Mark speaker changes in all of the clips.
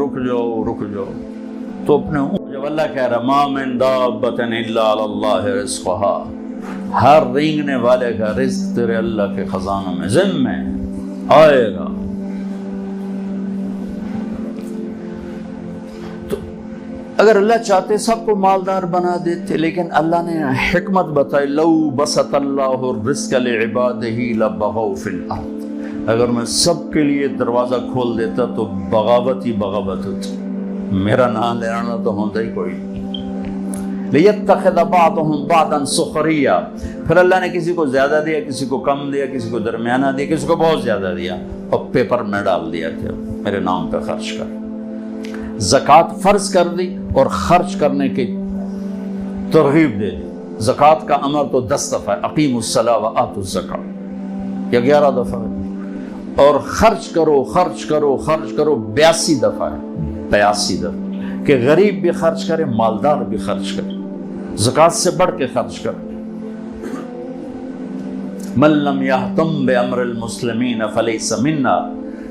Speaker 1: رک جاؤ. تو اپنے جب اللہ کہہ رہا ما من دابۃ الا علی اللہ رزقها، ہر رینگنے والے کا رزق تیرے اللہ کے خزانوں میں ذمہ آئے گا. تو اگر اللہ چاہتے سب کو مالدار بنا دیتے، لیکن اللہ نے حکمت بتائی لو بسط اللہ الرزق لعبادہ لبغوا فی الارض، اگر میں سب کے لیے دروازہ کھول دیتا تو بغاوت ہی بغاوت ہوتی. میرا نام لینا تو ہوتا ہی کوئی. لِيَتَّخِذَ بَعْضُهُمْ بَعْضًا سُخْرِيًّا، پھر اللہ نے کسی کو زیادہ دیا، کسی کو کم دیا، کسی کو درمیانہ دیا، کسی کو بہت زیادہ دیا، اور پیپر میں ڈال دیا کہ میرے نام پہ خرچ کر. زکوٰۃ فرض کر دی اور خرچ کرنے کی ترغیب دے دی. زکوٰۃ کا امر تو 10 دفعہ ہے، اقیموا الصلاۃ وآتوا الزکاۃ، یا 11 دفعہ ہے. اور خرچ کرو 82 دفعہ ہے، 82 دفعہ، کہ غریب بھی خرچ کرے، مالدار بھی خرچ کرے، زکوٰۃ سے بڑھ کے خرچ کرے. من لم یہتم بامر المسلمین فلیس منا،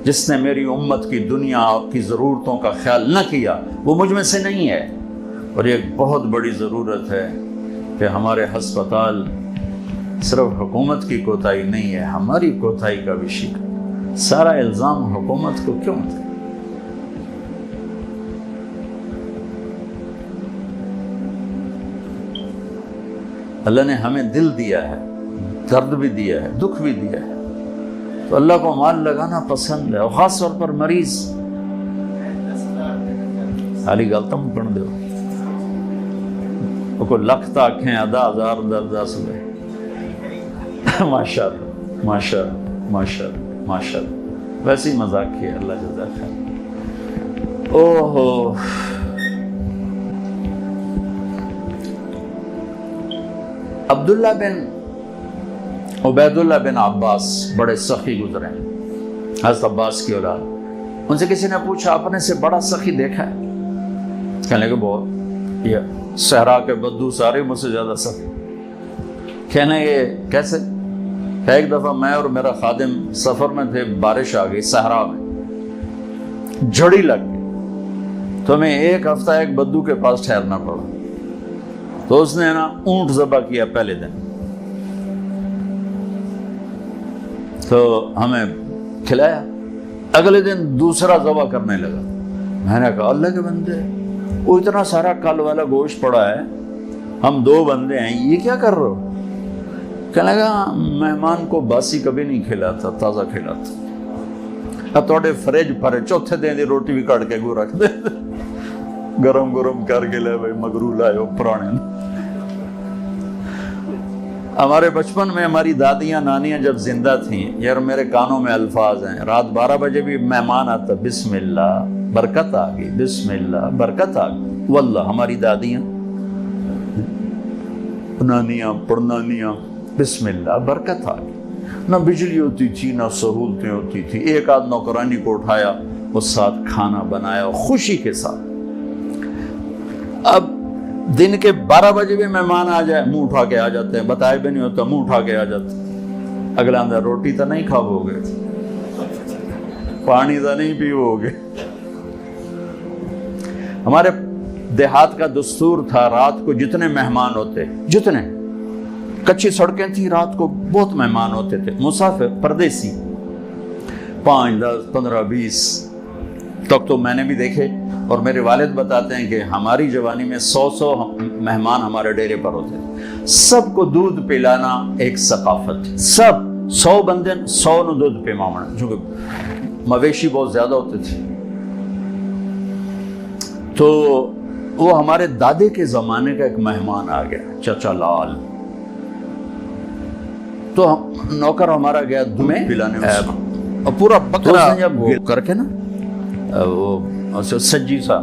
Speaker 1: جس نے میری امت کی دنیا کی ضرورتوں کا خیال نہ کیا وہ مجھ میں سے نہیں ہے. اور یہ ایک بہت بڑی ضرورت ہے کہ ہمارے ہسپتال صرف حکومت کی کوتاہی نہیں ہے، ہماری کوتاہی کا بھی شکار. سارا الزام حکومت کو کیوں تھا؟ اللہ نے ہمیں دل دیا ہے، درد بھی دیا ہے، دکھ بھی دیا ہے. تو اللہ کو مال لگانا پسند ہے، اور خاص طور پر مریض. حالی گلتم پڑھ دو کو لکھ تاکھیں ادا ہزار درداس ہوئے. ماشاء اللہ ماشاء اللہ ماشاء اللہ ماشاء اللہ. ویسے ہی مذاق کیا، اللہ جزاک خیر. اوہو عبداللہ بن عبید اللہ بن عباس بڑے سخی گزرے، حضرت عباس کی اولاد. ان سے کسی نے پوچھا آپ نے سے بڑا سخی دیکھا ہے؟ کہنے لگے بہت، یہ صحرا کے بدو سارے مجھ سے زیادہ سخی. کہنے یہ کیسے؟ کہ ایک دفعہ میں اور میرا خادم سفر میں تھے، بارش آ گئی صحرا میں، جھڑی لگ گئی، تو ہمیں 1 ہفتہ ایک بدو کے پاس ٹھہرنا پڑا. تو اس نے نا اونٹ ذبح کیا پہلے دن، تو ہمیں کھلایا. اگلے دن دوسرا ذبح کرنے لگا. میں نے کہا اللہ کے بندے، وہ اتنا سارا کل والا گوشت پڑا ہے، ہم 2 بندے ہیں، یہ کیا کر رہے ہو؟ کہنے لگا مہمان کو باسی کبھی نہیں کھلاتا، تازہ کھلاتا. اب توڑے فریج پھرے، چوتھے دن دی روٹی بھی کٹ کے گو رکھ دے، گرم کر کے لے بھائی مگرو لائے ہو پرانے. ہمارے بچپن میں ہماری دادیاں نانیاں جب زندہ تھیں، یار میرے کانوں میں الفاظ ہیں، رات 12 بجے بھی مہمان آتا، بسم اللہ برکت آ گئی، بسم اللہ برکت آ گئی. واللہ ہماری دادیاں نانیاں پڑنانیاں، بسم اللہ برکت آ گئی. نہ بجلی ہوتی تھی، نہ سہولتیں ہوتی تھی. ایک آدھ نوکرانی کو اٹھایا، اس ساتھ کھانا بنایا خوشی کے ساتھ. اب دن کے 12 بجے بھی مہمان آ جائے، منہ اٹھا کے آ جاتے ہیں، بتائے بھی نہیں ہوتا، منہ اٹھا کے آ جاتے ہیں. اگلا اندر روٹی تو نہیں کھاو گے، پانی تو نہیں پیو گے. ہمارے دیہات کا دستور تھا، رات کو جتنے مہمان ہوتے، جتنے کچی سڑکیں تھی، رات کو بہت مہمان ہوتے تھے، مسافر پردیسی 5 10 15 20 تک تو میں نے بھی دیکھے. اور میرے والد بتاتے ہیں کہ ہماری جوانی میں 100 مہمان ہمارے ڈیرے پر ہوتے تھے. سب کو دودھ پلانا ایک ثقافت، سب 100 بندے 100 نو دودھ پیماونا، چونکہ مویشی بہت زیادہ ہوتے تھے. تو وہ ہمارے دادے کے زمانے کا ایک مہمان آ گیا، چچا لال. تو نوکر ہمارا گیا دودھ پلانے، اور پورا بکرا جب کر کے نا وہ سجی سا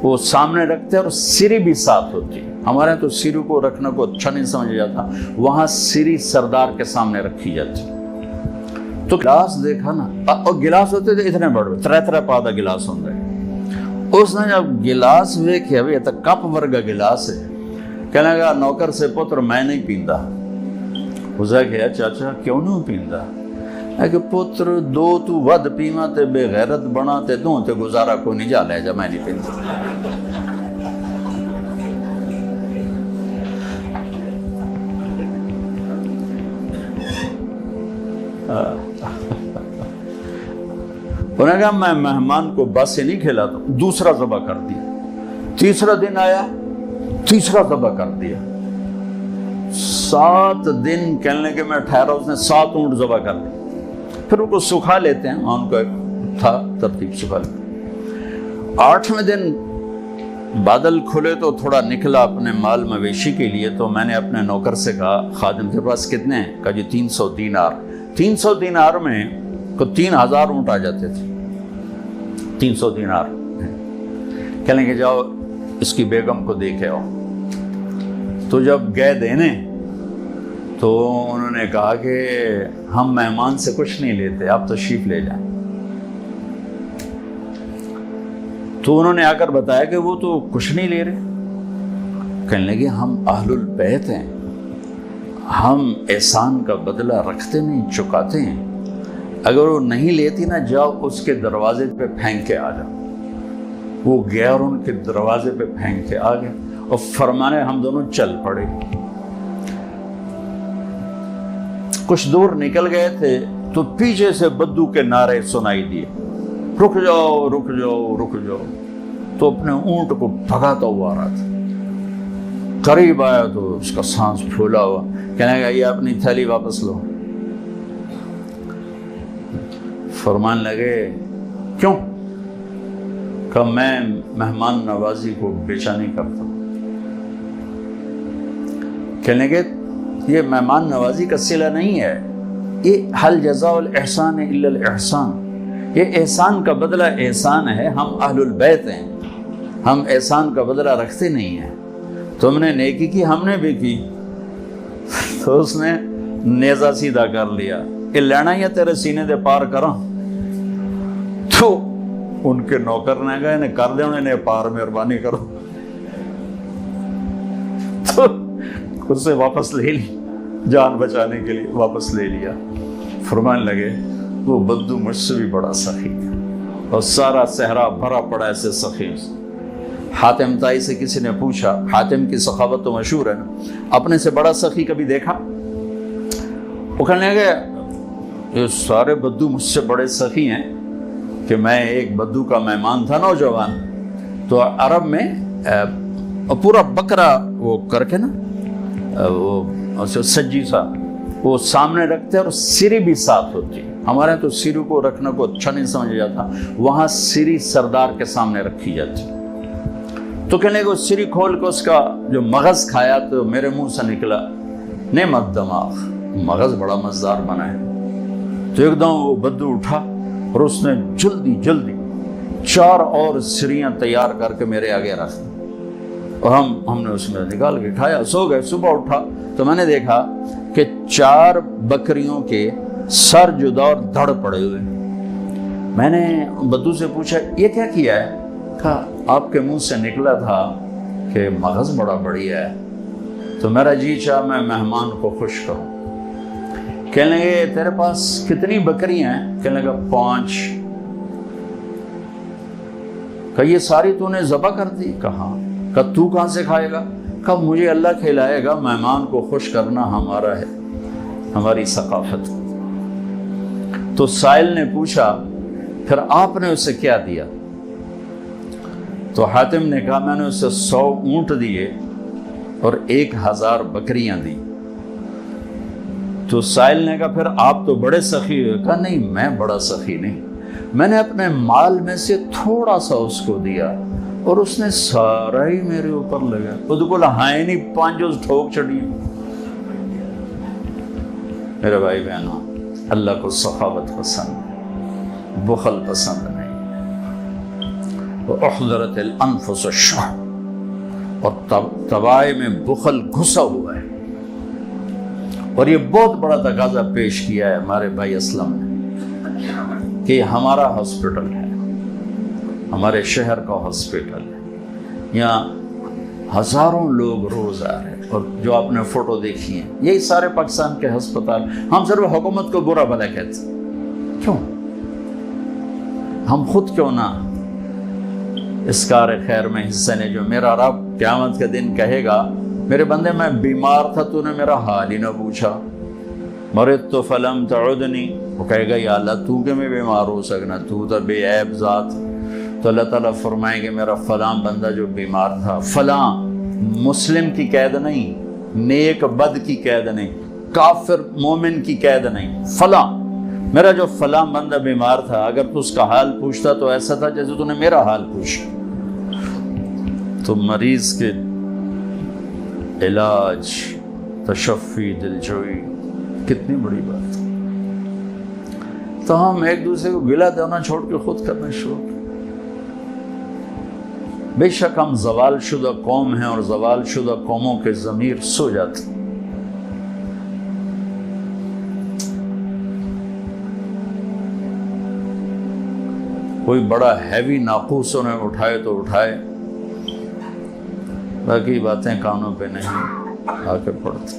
Speaker 1: وہ سامنے رکھتے، اور سری بھی ساتھ ہوتی. ہمارے تو سری کو رکھنا کو اچھا نہیں سمجھا جاتا، وہاں سری سردار کے سامنے رکھی جاتی. تو گلاس دیکھا نا، اور گلاس ہوتے تھے اتنے بڑے، 3 پادا گلاس ہوتے. اس نے جب گلاس ویکھے، ابھی یہ تو کپ ورگا گلاس ہے، کہنے لگا نوکر سے پتر میں نہیں پیندا. اسے کہا چاچا کیوں نہیں پیندا؟ ہے کہ پتر دو تو ود پیما تے بے غیرت بنا تے دوں تے گزارا کو نہیں جا لے جا میں نہیں پیندا. انہوں نے کہا میں مہمان کو بس سے نہیں کھلاتا. دوسرا ذبح کر دیا. تیسرا دن آیا, تیسرا ذبح کر دیا. 7 دن کہنے لگے میں ٹھہرا, اس نے 7 اونٹ ذبح کر دی. پھر ان کو سکھا لیتے ہیں, ان کو ایک تھا ترتیب سکھا لیتے. 8ویں دن بادل کھلے تو تھوڑا نکلا اپنے مال مویشی کے لیے. تو میں نے اپنے نوکر سے کہا خادم کے پاس کتنے ہیں؟ کہا جی 300 دینار. 300 دینار میں کو 3000 اونٹ آ جاتے تھے. 300 دینار کہنے کہ جاؤ اس کی بیگم کو دیکھے آؤ. تو جب گئے دینے تو انہوں نے کہا کہ ہم مہمان سے کچھ نہیں لیتے, آپ تشریف لے جائیں. تو انہوں نے آ کر بتایا کہ وہ تو کچھ نہیں لے رہے. کہنے لگے ہم اہل البیت ہیں, ہم احسان کا بدلہ رکھتے نہیں, چکاتے ہیں. اگر وہ نہیں لیتی نا, جاؤ اس کے دروازے پہ پھینک کے آ جاؤ. وہ گیا اور ان کے دروازے پہ پھینک کے آ گیا اور فرمانے ہم دونوں چل پڑے. کچھ دور نکل گئے تھے تو پیچھے سے بدو کے نعرے سنائی دیے, رک جاؤ رک جاؤ رک جاؤ. تو اپنے اونٹ کو بھگاتا ہوا آ رہا تھا. قریب آیا تو اس کا سانس پھولا ہوا, کہنے لگا یہ اپنی تھیلی واپس لو. فرمان لگے کیوں؟ کہ میں مہمان نوازی کو بیچا نہیں کرتا. کہنے لگے یہ مہمان نوازی کا صلہ نہیں ہے, یہ حل جزاء الاحسان الا الاحسان, یہ احسان کا بدلہ احسان ہے. ہم اہل البیت ہیں, ہم احسان کا بدلہ رکھتے نہیں ہیں. تم نے نیکی کی, ہم نے بھی کی. تو اس نے نیزہ سیدھا کر لیا, یہ لینا یا تیرے سینے دے پار کراں. تو ان کے نوکر نے کہا انہیں کر دے, انہیں پار مہربانی کرو. تو اس سے واپس لے لی, جان بچانے کے لیے واپس لے لیا. فرمانے لگے وہ بدو مجھ سے بھی بڑا سخی ہے, اور سارا صحرا بھرا پڑا ایسے سخی. حاتم تائی سے کسی نے پوچھا, حاتم کی سخاوت تو مشہور ہے نا, اپنے سے بڑا سخی کبھی دیکھا؟ وہ کہنے لگے یہ سارے بدو مجھ سے بڑے سخی ہیں کہ میں ایک بدو کا مہمان تھا نوجوان, تو عرب میں پورا بکرا وہ کر کے نا وہ سجی سا وہ سامنے رکھتے اور سری بھی ساتھ ہوتی. ہمارے تو سری کو رکھنا کو اچھا نہیں سمجھا جاتا, وہاں سری سردار کے سامنے رکھی جاتی. تو کہنے لگے سری کھول کے اس کا جو مغز کھایا تو میرے منہ سے نکلا نعمت دماغ, مغز بڑا مزدار بنا ہے. تو ایک دم وہ بدو اٹھا اور اس نے جلدی جلدی 4 اور سریاں تیار کر کے میرے آگے رکھ دی, اور ہم نے اس میں نکال کے کھایا, سو گئے. صبح اٹھا تو میں نے دیکھا کہ 4 بکریوں کے سر جدا اور دھڑ پڑے ہوئے. میں نے بدو سے پوچھا یہ کیا کیا ہے؟ کہا آپ کے منہ سے نکلا تھا کہ مغز بڑا بڑھیا ہے, تو میرا جی چاہ میں مہمان کو خوش کروں. کہنے لگے تیرے پاس کتنی بکریاں ہیں؟ کہنے لگا 5. کہ یہ ساری تو نے ذبح کر دی؟ کہا. کہ تو کہاں سے کھائے گا؟ کہ مجھے اللہ کھلائے گا, مہمان کو خوش کرنا ہمارا ہے, ہماری ثقافت. تو سائل نے پوچھا پھر آپ نے اسے کیا دیا؟ تو حاتم نے کہا میں نے اسے 100 اونٹ دیے اور 1000 بکریاں دی. تو سائل نے کہا پھر آپ تو بڑے سخی ہوئے. کہا نہیں, میں بڑا سخی نہیں, میں نے اپنے مال میں سے تھوڑا سا اس کو دیا اور اس نے سارا ہی میرے اوپر لگا. وہ تو بولا ہائے نہیں 5 ٹھوک چڑھی. میرے بھائی بہنوں, اللہ کو سخاوت پسند, بخل پسند نہیں. احضرت الانفس الشح, اور طبائع میں بخل گھسا ہوا ہے. اور یہ بہت بڑا تقاضا پیش کیا ہے ہمارے بھائی اسلم نے کہ ہمارا ہاسپٹل ہے, ہمارے شہر کا ہاسپٹل ہے, یہاں ہزاروں لوگ روز آ رہے ہیں. اور جو آپ نے فوٹو دیکھی ہیں یہی سارے پاکستان کے ہسپتال. ہم صرف حکومت کو برا بھلا کہتے ہیں, کیوں ہم خود کیوں نہ اس کار خیر میں حصہ نے؟ جو میرا رب قیامت کے دن کہے گا میرے بندے میں بیمار تھا تو نے میرا حال ہی نہ پوچھا، مرضت فلم تعدنی، وہ کہے گا یا اللہ تو کہ میں بیمار ہو سکنا، تو تو بے عیب ذات۔ تو اللہ تعالیٰ فرمائیں گے میرا فلاں بندہ جو بیمار تھا، فلاں مسلم کی قید نہیں، نیک بد کی قید نہیں، کافر مومن کی قید نہیں، فلاں میرا جو فلاں بندہ بیمار تھا، اگر تو اس کا حال پوچھتا تو ایسا تھا جیسے تو نے میرا حال پوچھا۔ تو مریض کے علاج، تشفی، دلجوئی کتنی بڑی بات ہے۔ تو ہم ایک دوسرے کو گلہ دینا چھوڑ کے خود کرنا شروع کریں۔ بے شک ہم زوال شدہ قوم ہیں اور زوال شدہ قوموں کے ضمیر سو جاتے ہیں۔ کوئی بڑا ہیوی ناقوس انہیں اٹھائے تو اٹھائے، باقی باتیں کانوں پہ نہیں آ کے پڑتی۔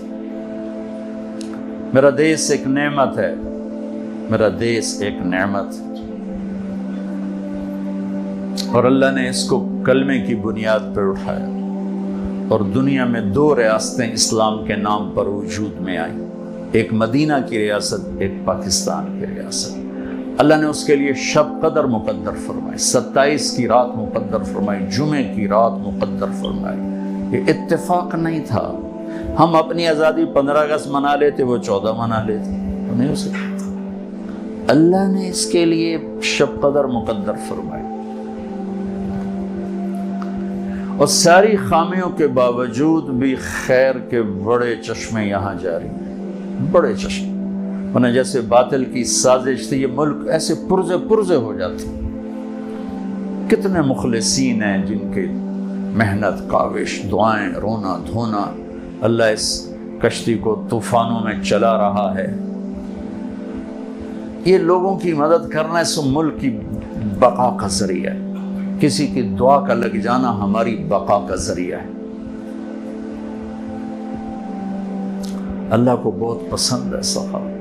Speaker 1: میرا دیس ایک نعمت ہے، میرا دیس ایک نعمت، اور اللہ نے اس کو کلمے کی بنیاد پر اٹھایا، اور دنیا میں 2 ریاستیں اسلام کے نام پر وجود میں آئیں، ایک مدینہ کی ریاست، ایک پاکستان کی ریاست۔ اللہ نے اس کے لیے شب قدر مقدر فرمائی، 27 کی رات مقدر فرمائی، جمعے کی رات مقدر فرمائی۔ یہ اتفاق نہیں تھا، ہم اپنی آزادی 15 اگست منا لیتے، وہ 14 منا لیتے، تو نہیں ہو سکتا۔ اللہ نے اس کے لیے شب قدر مقدر فرمائی، اور ساری خامیوں کے باوجود بھی خیر کے بڑے چشمے یہاں جاری ہیں، بڑے چشمے، ورنہ جیسے باطل کی سازش تھی یہ ملک ایسے پرزے ہو جاتے۔ کتنے مخلصین ہیں جن کے محنت، کاوش، دعائیں، رونا دھونا، اللہ اس کشتی کو طوفانوں میں چلا رہا ہے۔ یہ لوگوں کی مدد کرنا اس ملک کی بقا کا ذریعہ ہے، کسی کی دعا کا لگ جانا ہماری بقا کا ذریعہ ہے۔ اللہ کو بہت پسند ہے سخاوت۔